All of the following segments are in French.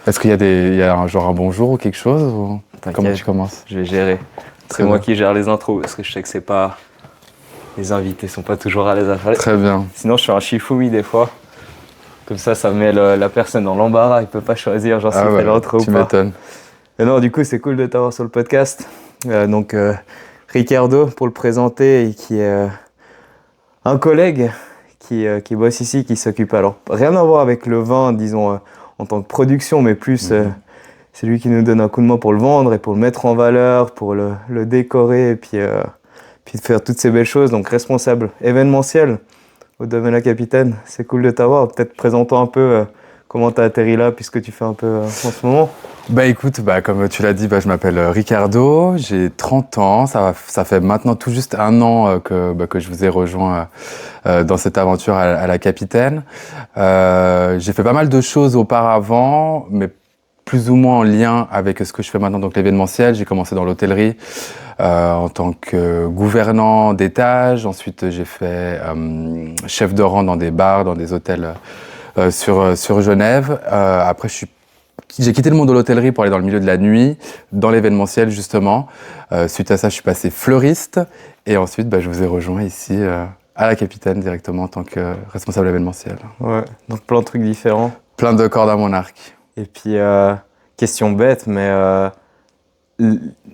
Est-ce qu'il y a un bonjour ou quelque chose ou... Comment tu commences? Je vais gérer. C'est moi qui gère les intros parce que je sais que c'est pas... Les invités sont pas toujours à l'aise à faire. Très bien. Sinon je fais un Shifumi des fois. Comme ça met la personne dans l'embarras, il peut pas choisir genre s'il fait l'intro ou pas. Tu m'étonnes. Et non, du coup c'est cool de t'avoir sur le podcast. Ricardo pour le présenter et qui est un collègue qui bosse ici, qui s'occupe alors rien à voir avec le vin, disons en tant que production, mais plus c'est lui qui nous donne un coup de main pour le vendre et pour le mettre en valeur, pour le décorer et puis de faire toutes ces belles choses. Donc responsable événementiel au Domaine La Capitaine, c'est cool de t'avoir. Peut-être présente-toi un peu comment tu as atterri là, puisque tu fais un peu en ce moment. Écoute, comme tu l'as dit, je m'appelle Ricardo, j'ai 30 ans, ça fait maintenant tout juste un an que je vous ai rejoint dans cette aventure à La Capitaine. J'ai fait pas mal de choses auparavant, mais plus ou moins en lien avec ce que je fais maintenant, donc l'événementiel. J'ai commencé dans l'hôtellerie en tant que gouvernant d'étage. Ensuite, j'ai fait chef de rang dans des bars, dans des hôtels sur Genève. Après, j'ai quitté le monde de l'hôtellerie pour aller dans le milieu de la nuit, dans l'événementiel justement. Suite à ça, je suis passé fleuriste et ensuite, je vous ai rejoint ici à La Capitaine directement en tant que responsable événementiel. Ouais, donc plein de trucs différents. Plein de cordes à mon arc. Et puis, question bête, mais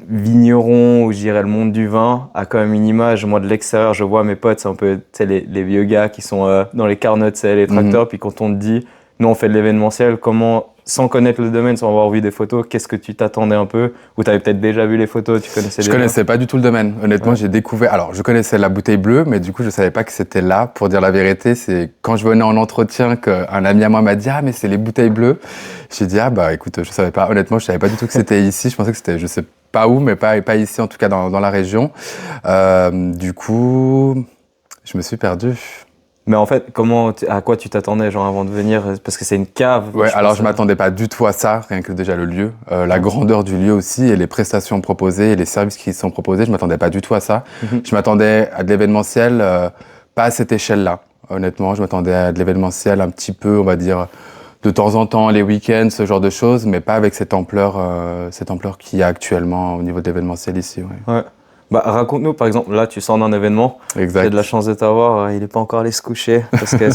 vigneron, ou je dirais le monde du vin, a quand même une image. Moi, de l'extérieur, je vois mes potes, c'est un peu les vieux gars qui sont dans les carnots, les tracteurs. Puis quand on te dit, nous, on fait de l'événementiel, comment, sans connaître le domaine, sans avoir vu des photos, qu'est-ce que tu t'attendais un peu? Ou tu avais peut-être déjà vu les photos, tu connaissais déjà? Je connaissais pas du tout le domaine. Honnêtement, j'ai découvert... Alors, je connaissais la bouteille bleue, mais du coup, je savais pas que c'était là. Pour dire la vérité, c'est quand je venais en entretien qu'un ami à moi m'a dit « Ah, mais c'est les bouteilles bleues ». J'ai dit « Ah, écoute, je savais pas. Honnêtement, je savais pas du tout que c'était ici. Je pensais que c'était, je sais pas où, mais pas ici, en tout cas dans la région. Du coup, je me suis perdu. Mais en fait, à quoi tu t'attendais genre avant de venir? Parce que c'est une cave. Ouais, alors je m'attendais pas du tout à ça, rien que déjà le lieu, la grandeur du lieu aussi et les prestations proposées et les services qui sont proposés, je m'attendais pas du tout à ça. Je m'attendais à de l'événementiel, pas à cette échelle-là. Honnêtement, je m'attendais à de l'événementiel un petit peu, on va dire, de temps en temps, les week-ends, ce genre de choses, mais pas avec cette ampleur qu'il y a actuellement au niveau de l'événementiel ici. Ouais. Raconte-nous, par exemple, là, tu sors d'un événement. Exact. J'ai de la chance de t'avoir. Il n'est pas encore allé se coucher. Parce que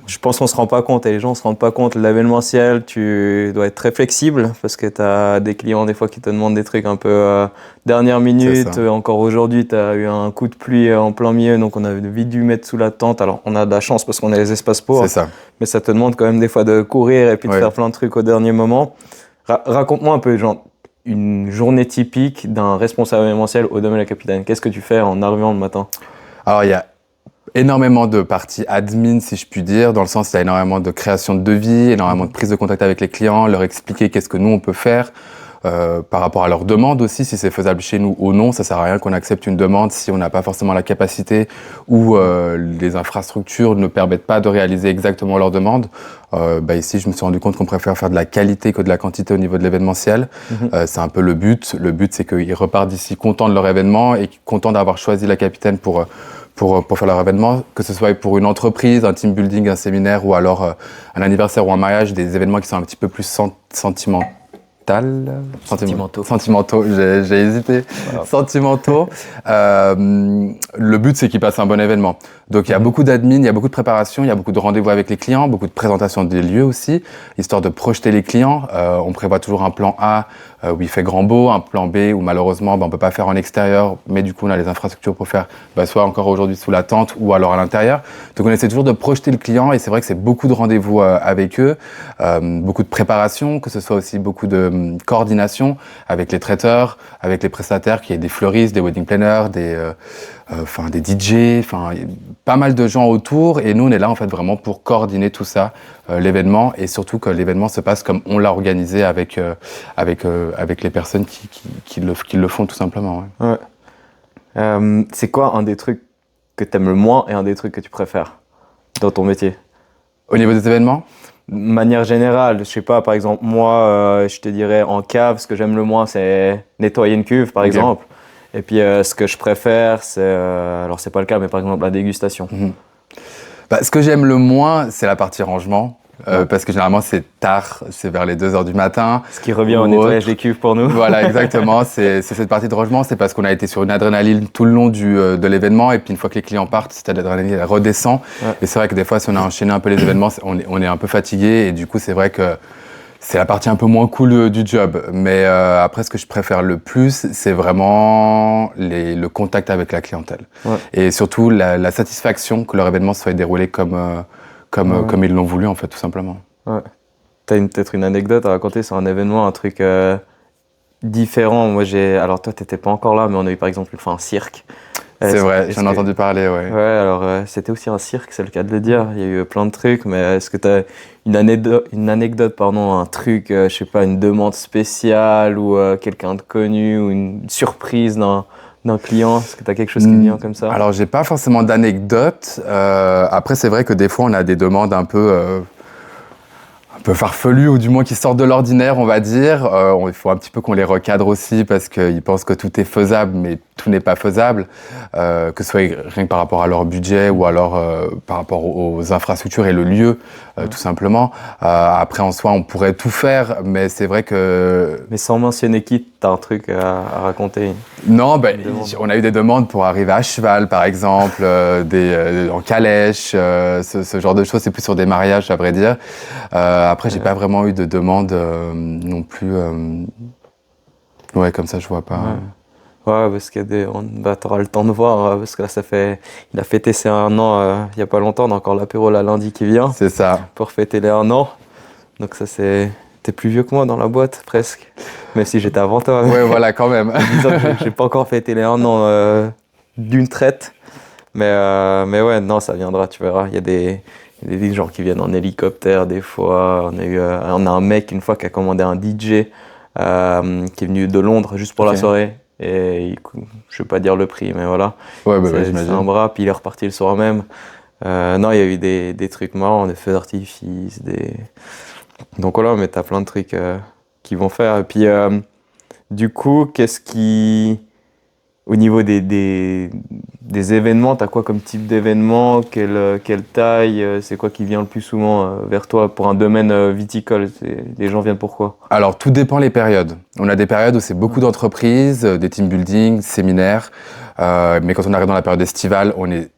je pense qu'on ne se rend pas compte, et les gens ne se rendent pas compte. L'événementiel, tu dois être très flexible, parce que tu as des clients, des fois, qui te demandent des trucs un peu dernière minute. Encore aujourd'hui, tu as eu un coup de pluie en plein milieu, donc on a vite dû mettre sous la tente. Alors, on a de la chance, parce qu'on a les espaces pour. C'est ça. Mais ça te demande quand même, des fois, de courir et puis de faire plein de trucs au dernier moment. Raconte-moi un peu, genre, une journée typique d'un responsable événementiel au Domaine La Capitaine. Qu'est-ce que tu fais en arrivant le matin? Alors, il y a énormément de parties admin, si je puis dire, dans le sens il y a énormément de création de devis, énormément de prise de contact avec les clients, leur expliquer qu'est-ce que nous on peut faire par rapport à leurs demandes aussi, si c'est faisable chez nous ou non. Ça sert à rien qu'on accepte une demande si on n'a pas forcément la capacité ou les infrastructures ne permettent pas de réaliser exactement leurs demandes. Ici, je me suis rendu compte qu'on préfère faire de la qualité que de la quantité au niveau de l'événementiel. C'est un peu le but. Le but, c'est qu'ils repartent d'ici contents de leur événement et contents d'avoir choisi La Capitaine pour faire leur événement, que ce soit pour une entreprise, un team building, un séminaire ou alors un anniversaire ou un mariage, des événements qui sont un petit peu plus sentimentaux, j'ai hésité. Voilà. Sentimentaux. Le but, c'est qu'ils passent un bon événement. Donc, il y a beaucoup d'admin, il y a beaucoup de préparation, il y a beaucoup de rendez-vous avec les clients, beaucoup de présentations des lieux aussi, histoire de projeter les clients. On prévoit toujours un plan A où il fait grand beau, un plan B où malheureusement, on peut pas faire en extérieur, mais du coup, on a les infrastructures pour faire soit encore aujourd'hui sous la tente ou alors à l'intérieur. Donc, on essaie toujours de projeter le client et c'est vrai que c'est beaucoup de rendez-vous avec eux, beaucoup de préparation, que ce soit aussi beaucoup de coordination avec les traiteurs, avec les prestataires, qui est des fleuristes, des wedding planners, des DJ, pas mal de gens autour. Et nous, on est là en fait vraiment pour coordonner tout ça, l'événement, et surtout que l'événement se passe comme on l'a organisé avec les personnes qui le font tout simplement. Ouais. C'est quoi un des trucs que tu aimes le moins et un des trucs que tu préfères dans ton métier? Au niveau des événements? De manière générale, je sais pas, par exemple, moi, je te dirais en cave, ce que j'aime le moins, c'est nettoyer une cuve, par exemple. Et puis, ce que je préfère, c'est, alors c'est pas le cas, mais par exemple, la dégustation. Ce que j'aime le moins, c'est la partie rangement. parce que généralement c'est tard, c'est vers les 2h du matin. Ce qui revient au nettoyage des cuves pour nous. Voilà, exactement. C'est cette partie de rangement, c'est parce qu'on a été sur une adrénaline tout le long de l'événement, et puis une fois que les clients partent, cette adrénaline elle redescend. Ouais. Et c'est vrai que des fois, si on a enchaîné un peu les événements, on est un peu fatigué, et du coup, c'est vrai que c'est la partie un peu moins cool du job. Mais après, ce que je préfère le plus, c'est vraiment le contact avec la clientèle. Ouais. Et surtout la satisfaction que leur événement soit déroulé comme ils l'ont voulu, en fait, tout simplement. Ouais. T'as peut-être une anecdote à raconter sur un événement, un truc différent. Moi, alors toi, t'étais pas encore là, mais on a eu par exemple un cirque. C'est vrai, j'en ai entendu parler, ouais. Ouais, alors c'était aussi un cirque, c'est le cas de le dire. Il y a eu plein de trucs, mais est-ce que t'as une anecdote, un truc, je sais pas, une demande spéciale ou quelqu'un de connu ou une surprise d'un client? Est-ce que tu as quelque chose qui vient comme ça? Alors, j'ai pas forcément d'anecdote. Après, c'est vrai que des fois, on a des demandes un peu farfelues, ou du moins qui sortent de l'ordinaire, on va dire. Il faut un petit peu qu'on les recadre aussi, parce qu'ils pensent que tout est faisable, mais tout n'est pas faisable, que ce soit rien que par rapport à leur budget, ou alors par rapport aux infrastructures et le lieu, tout simplement. Après, en soi, on pourrait tout faire, mais c'est vrai que... Mais sans mentionner qui, t'as un truc à raconter? Non, on a eu des demandes pour arriver à cheval, par exemple, en calèche, ce genre de choses. C'est plus sur des mariages, à vrai dire. Après, j'ai pas vraiment eu de demande non plus. Ouais, comme ça, je vois pas. Ouais, parce qu'il y a t'auras le temps de voir, parce que là, il a fêté ses 1 an il y a pas longtemps. On a encore l'apéro là lundi qui vient. C'est ça. Pour fêter les 1 an. Donc ça, t'es plus vieux que moi dans la boîte, presque. Même si j'étais avant toi. Ouais, voilà, quand même. Disons que j'ai pas encore fêté les 1 an d'une traite. Mais ouais, non, ça viendra, tu verras. Il y a des gens qui viennent en hélicoptère des fois. On a un mec une fois qui a commandé un DJ qui est venu de Londres juste pour la soirée. Et je vais pas dire le prix, mais voilà. Ouais, j'imagine. C'est un bras, puis il est reparti le soir même. Non, il y a eu des trucs marrants, des feux d'artifice, Donc voilà, mais t'as plein de trucs qui vont faire. Et puis, du coup, au niveau des événements, t'as quoi comme type d'événement? Quelle taille? C'est quoi qui vient le plus souvent vers toi pour un domaine viticole? Les gens viennent pour quoi? Alors, tout dépend les périodes. On a des périodes où c'est beaucoup d'entreprises, des team building, séminaires. Mais quand on arrive dans la période estivale, on est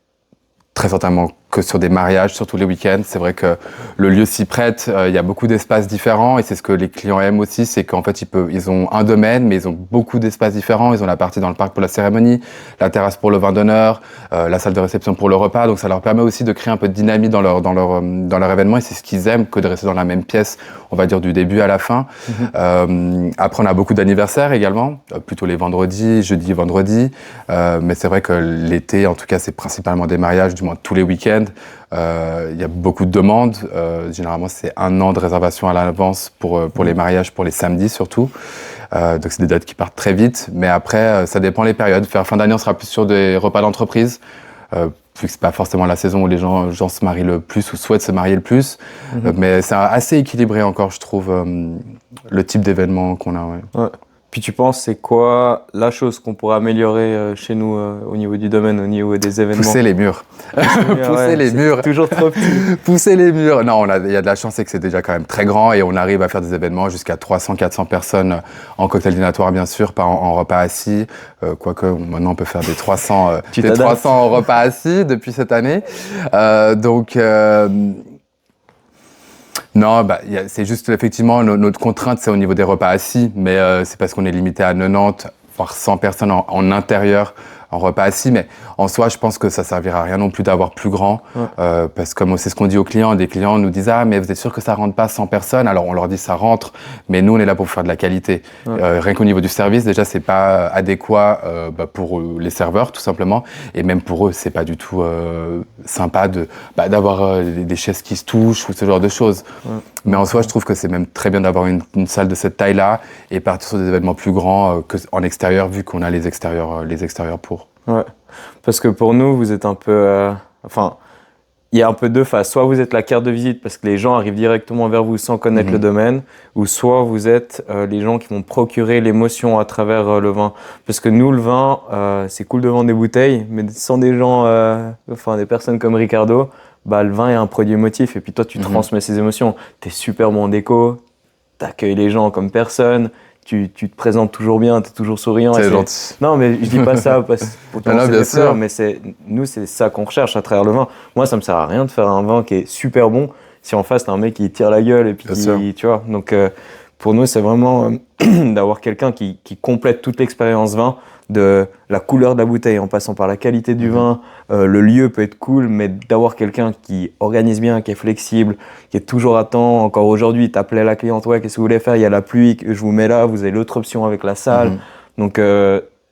très certainement que sur des mariages, surtout les week-ends. C'est vrai que le lieu s'y prête, il y a beaucoup d'espaces différents, et c'est ce que les clients aiment aussi, c'est qu'en fait ils ont un domaine, mais ils ont beaucoup d'espaces différents. Ils ont la partie dans le parc pour la cérémonie, la terrasse pour le vin d'honneur, la salle de réception pour le repas. Donc ça leur permet aussi de créer un peu de dynamique dans leur événement, et c'est ce qu'ils aiment, que de rester dans la même pièce, on va dire du début à la fin. Après, on a beaucoup d'anniversaires également, plutôt les vendredis, jeudi, vendredi. Mais c'est vrai que l'été, en tout cas, c'est principalement des mariages, du moins tous les week-ends. Il y a beaucoup de demandes. Généralement, c'est 1 an de réservation à l'avance pour les mariages, pour les samedis surtout. Donc, c'est des dates qui partent très vite. Mais après, ça dépend les périodes. Vers fin d'année, on sera plus sur des repas d'entreprise. Vu que c'est pas forcément la saison où les gens se marient le plus ou souhaitent se marier le plus. Mais c'est assez équilibré encore, je trouve, le type d'événement qu'on a. Ouais. Puis tu penses, c'est quoi la chose qu'on pourrait améliorer chez nous au niveau du domaine, au niveau des événements? Pousser les murs. Pousser les murs. Toujours trop petit. Pousser les murs. Non, il y a de la chance, c'est que c'est déjà quand même très grand, et on arrive à faire des événements jusqu'à 300-400 personnes en cocktail dînatoire, bien sûr, pas en repas assis. Quoique maintenant on peut faire des 300 en repas assis depuis cette année. Non, c'est juste effectivement notre contrainte, c'est au niveau des repas assis, mais c'est parce qu'on est limité à 90 voire 100 personnes en intérieur en repas assis, mais en soi, je pense que ça servira à rien non plus d'avoir plus grand, parce que comme c'est ce qu'on dit aux clients, des clients nous disent « Ah, mais vous êtes sûr que ça rentre pas 100 personnes ?» Alors on leur dit « Ça rentre, mais nous on est là pour faire de la qualité. » Rien qu'au niveau du service, déjà c'est pas adéquat pour les serveurs tout simplement, et même pour eux c'est pas du tout sympa d'avoir des chaises qui se touchent ou ce genre de choses. Mais en soi, je trouve que c'est même très bien d'avoir une salle de cette taille-là et partir sur des événements plus grands qu'en extérieur, vu qu'on a les extérieurs pour. Ouais, parce que pour nous, vous êtes un peu... il y a un peu deux phases. Soit vous êtes la carte de visite parce que les gens arrivent directement vers vous sans connaître le domaine, ou soit vous êtes les gens qui vont procurer l'émotion à travers le vin. Parce que nous, le vin, c'est cool de vendre des bouteilles, mais sans des gens, des personnes comme Ricardo, bah, le vin est un produit émotif et puis toi tu transmets ces émotions. Tu es super bon en déco, tu accueilles les gens comme personne, tu te présentes toujours bien, tu es toujours souriant. C'est gentil. Non, mais je dis pas ça parce que non, bien sûr. mais nous, c'est ça qu'on recherche à travers le vin. Moi, ça me sert à rien de faire un vin qui est super bon si en face, t'as un mec qui tire la gueule et puis tu vois. Donc, pour nous, c'est vraiment d'avoir quelqu'un qui complète toute l'expérience vin, de la couleur de la bouteille en passant par la qualité du vin. Le lieu peut être cool, mais d'avoir quelqu'un qui organise bien, qui est flexible, qui est toujours à temps. Encore aujourd'hui, t'appelais la cliente, ouais, qu'est-ce que vous voulez faire? Il y a la pluie, je vous mets là, vous avez l'autre option avec la salle. Donc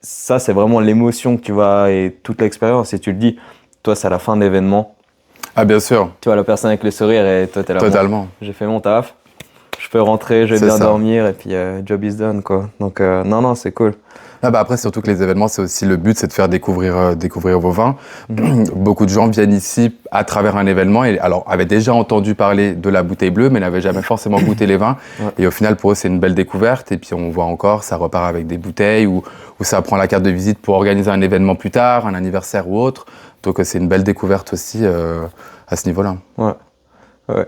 ça, c'est vraiment l'émotion que tu vas et toute l'expérience. Et tu le dis, toi, c'est à la fin de l'événement. Ah, bien sûr. Tu vois la personne avec le sourire et toi, t'es là. Totalement. Bon, j'ai fait mon taf, je peux rentrer, je vais bien dormir et puis job is done, quoi. Donc non, c'est cool. Ah bah après, surtout que les événements, c'est aussi le but, c'est de faire découvrir vos vins. Beaucoup de gens viennent ici à travers un événement et alors avaient déjà entendu parler de la bouteille bleue, mais n'avaient jamais forcément goûté les vins. Et au final, pour eux, c'est une belle découverte. Et puis on voit encore, ça repart avec des bouteilles ou ça prend la carte de visite pour organiser un événement plus tard, un anniversaire ou autre. Donc c'est une belle découverte aussi à ce niveau-là. Ouais.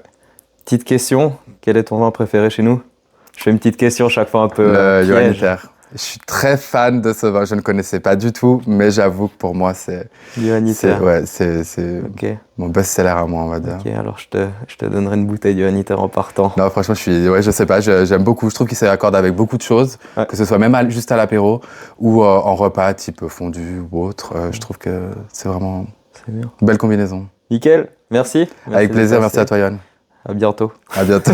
Petite question, quel est ton vin préféré chez nous? Je fais une petite question chaque fois un peu Le piège. Johanniter. Je suis très fan de ce vin, je ne connaissais pas du tout, mais j'avoue que pour moi, c'est mon best-seller à moi, on va dire. Ok, alors je te donnerai une bouteille de Johanniter en partant. Non, franchement, je sais pas, j'aime beaucoup. Je trouve qu'il s'accorde avec beaucoup de choses, que ce soit même juste à l'apéro ou en repas, type fondu ou autre. Je trouve que c'est vraiment une belle combinaison. Nickel, merci. Avec plaisir, merci à toi, Yann. À bientôt. À bientôt.